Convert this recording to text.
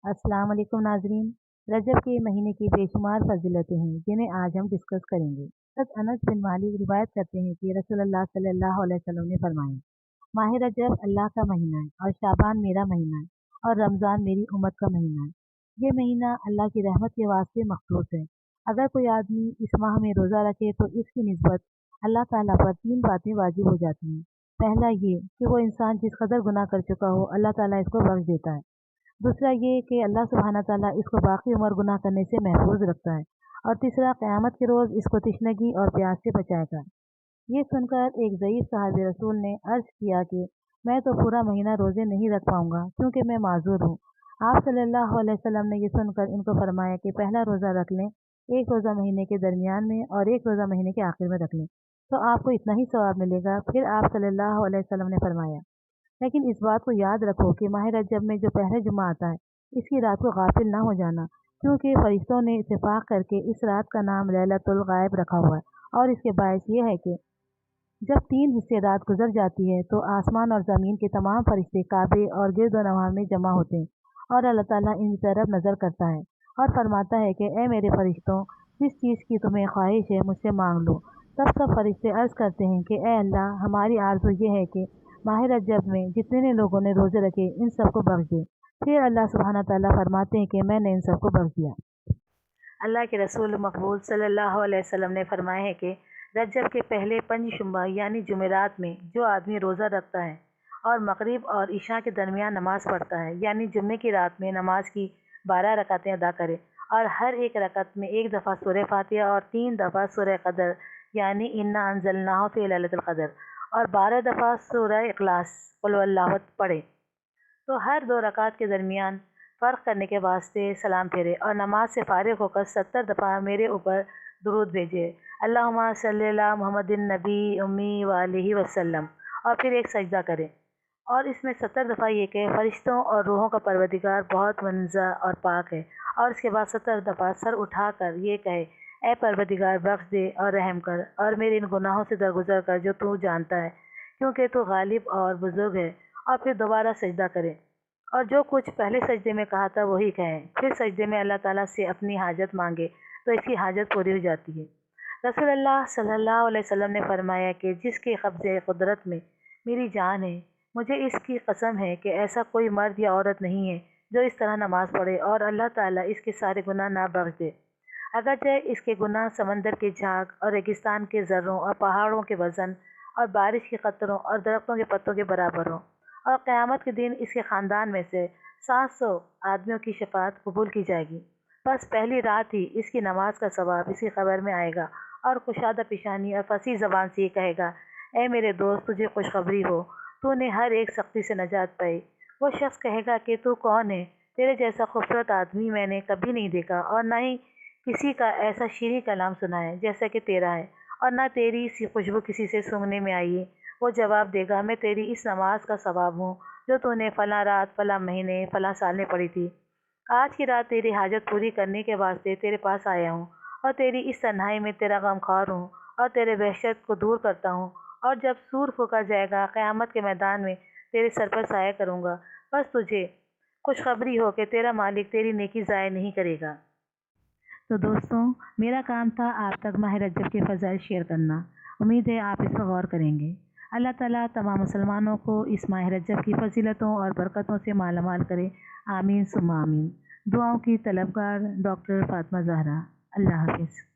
अस्सलाम वालेकुम नाज़रीन। रजब के महीने की बेशुमार फ़ज़ीलतें हैं जिन्हें आज हम डिस्कस करेंगे। हज़रत अनस बिन मालिक रिवायत करते हैं कि रसूलुल्लाह सल्लल्लाहु अलैहि वसल्लम ने फरमाया, माह रजब अल्लाह का महीना है और शाबान मेरा महीना है और रमज़ान मेरी उम्मत का महीना है। ये महीना अल्लाह की रहमत के वास्ते मखसूस है। अगर कोई आदमी इस माह में रोज़ा रखे तो इसकी निस्बत अल्लाह ताला पर 3 बातें वाजिब हो जाती हैं। पहला ये कि वो इंसान जिस कदर गुनाह कर चुका हो अल्लाह ताला इसको बख्श देता है। दूसरा ये कि अल्लाह सुब्हाना ताला इसको बाकी उम्र गुनाह करने से महफूज रखता है। और तीसरा, क़यामत के रोज़ इसको तिश्नगी और प्यास से बचाएगा। ये सुनकर एक ज़ईफ़ साहिब रसूल ने अर्ज़ किया कि मैं तो पूरा महीना रोज़े नहीं रख पाऊँगा क्योंकि मैं माज़ूर हूँ। आप सल्लल्लाहु अलैहि वसल्लम ने ये सुनकर इनको फरमाया कि पहला रोज़ा रख लें, एक रोज़ा महीने के दरमियान में और एक रोज़ा महीने के आखिर में रख लें, तो आपको इतना ही सवाब मिलेगा। फिर आप सल्लल्लाहु अलैहि वसल्लम ने फरमाया, लेकिन इस बात को याद रखो कि माह रजब में जो पहले जुमा आता है, इसकी रात को गाफिल ना हो जाना, क्योंकि फरिश्तों ने इत्तेफाक करके इस रात का नाम लैलतुल गायब रखा हुआ है। और इसके बायस ये है कि जब 3 हिस्से रात गुजर जाती है तो आसमान और ज़मीन के तमाम फरिश्ते काबे और गिरदोनवां में जमा होते हैं और अल्लाह ताला इनकी तरफ नज़र करता है और फरमाता है कि ए मेरे फरिश्तों, जिस चीज़ की तुम्हें ख्वाहिश है मुझसे मांग लो। तब सब फरिश्ते अर्ज़ करते हैं कि ए अल्लाह, हमारी आरज़ू ये है कि माह रजब में जितने ने लोगों ने रोज़े रखे इन सबको बख्श दे। फिर अल्लाह सुब्हाना ताला फरमाते हैं कि मैंने इन सबको बख्श दिया। अल्लाह के रसूल मकबूल सल्लल्लाहु अलैहि वसल्लम ने फरमाया है कि रजब के पहले पंजशुंबा यानी जुमेरात में जो आदमी रोज़ा रखता है और मगरिब और इशा के दरमियान नमाज़ पढ़ता है, यानी जुम्मे की रात में नमाज की 12 रकातें अदा करे और हर एक रकत में एक दफ़ा सूरह फातिहा और 3 दफ़ा सूरह क़दर यानी इन्ना अंज़लनाहु फ़ी लैलतिल क़द्र और 12 दफ़ा सूरह इखलास कुल हुवल्लाहु पढ़े, तो हर 2 रकात के दरमियान फ़र्क करने के वास्ते सलाम फेरे और नमाज से फ़ारिग होकर 70 दफ़ा मेरे ऊपर दुरूद भेजे, अल्लाहुम्मा सल्ली अला मुहम्मदिन नबी उम्मी व आलिहि वसल्लम, और फिर एक सजदा करें और इसमें 70 दफ़ा ये कहे, फ़रिश्तों और रूहों का परवरदिगार बहुत मुनज़्ज़ह और पाक है। और इसके बाद 70 दफ़ा सर उठाकर ये कहे, ए परवरदिगार, बख्श दे और रहम कर और मेरे इन गुनाहों से दरगुजर कर जो तू जानता है, क्योंकि तू गालिब और बुज़ुर्ग है। और फिर दोबारा सजदा करें और जो कुछ पहले सजदे में कहा था वही कहें। फिर सजदे में अल्लाह ताला से अपनी हाजत मांगे तो इसकी हाजत पूरी हो जाती है। रसूलुल्लाह सल्लल्लाहु अलैहि वसल्लम ने फरमाया कि जिसके कब्ज़े कुदरत में मेरी जान है, मुझे इसकी कसम है कि ऐसा कोई मर्द या औरत नहीं है जो इस तरह नमाज़ पढ़े और अल्लाह ताला इसके सारे गुनाह ना बख्श दे, अगरचे इसके गुनाह समंदर के झाग और रेगिस्तान के ज़र्रों और पहाड़ों के वज़न और बारिश के कतरों और दरख्तों के पत्तों के बराबर हों। और क़यामत के दिन इसके ख़ानदान में से 700 आदमियों की शफ़ाअत कबूल की जाएगी। बस पहली रात ही इसकी नमाज का सवाब इसकी ख़बर में आएगा और कुशादा पेशानी और फसीह ज़बान से ये कहेगा, ए मेरे दोस्त, तुझे खुशखबरी हो, तूने हर एक सख्ती से नजात पाई। वो शख्स कहेगा कि तू कौन है? तेरे जैसा खूबसूरत आदमी मैंने कभी नहीं देखा और न ही किसी का ऐसा शीरीं कलाम सुना है जैसा कि तेरा है, और न तेरी सी खुशबू किसी से सूंघने में आई है। वो जवाब देगा, मैं तेरी इस नमाज का सवाब हूँ जो तूने फ़लाँ रात, फ़लाँ महीने, फ़लाँ साल में पढ़ी थी। आज की रात तेरी हाजत पूरी करने के वास्ते तेरे पास आया हूँ और तेरी इस तन्हाई में तेरा गमख्वार हूँ और तेरे वहशत को दूर करता हूँ। और जब सूर फूका जाएगा क़यामत के मैदान में तेरे सर पर साया करूँगा। बस तुझे खुशखबरी हो कि तेरा मालिक तेरी नेकी ज़ाया नहीं करेगा। तो दोस्तों, मेरा काम था आप तक माह रजब के फ़ज़ाइल शेयर करना। उम्मीद है आप इस पर गौर करेंगे। अल्लाह ताला तमाम मुसलमानों को इस माह रजब की फ़ज़ीलतों और बरकतों से मालामाल करे। आमीन सुम्मा आमीन। दुआओं की तलबगार डॉक्टर फ़ातिमा ज़हरा। अल्लाह हाफ़िज़।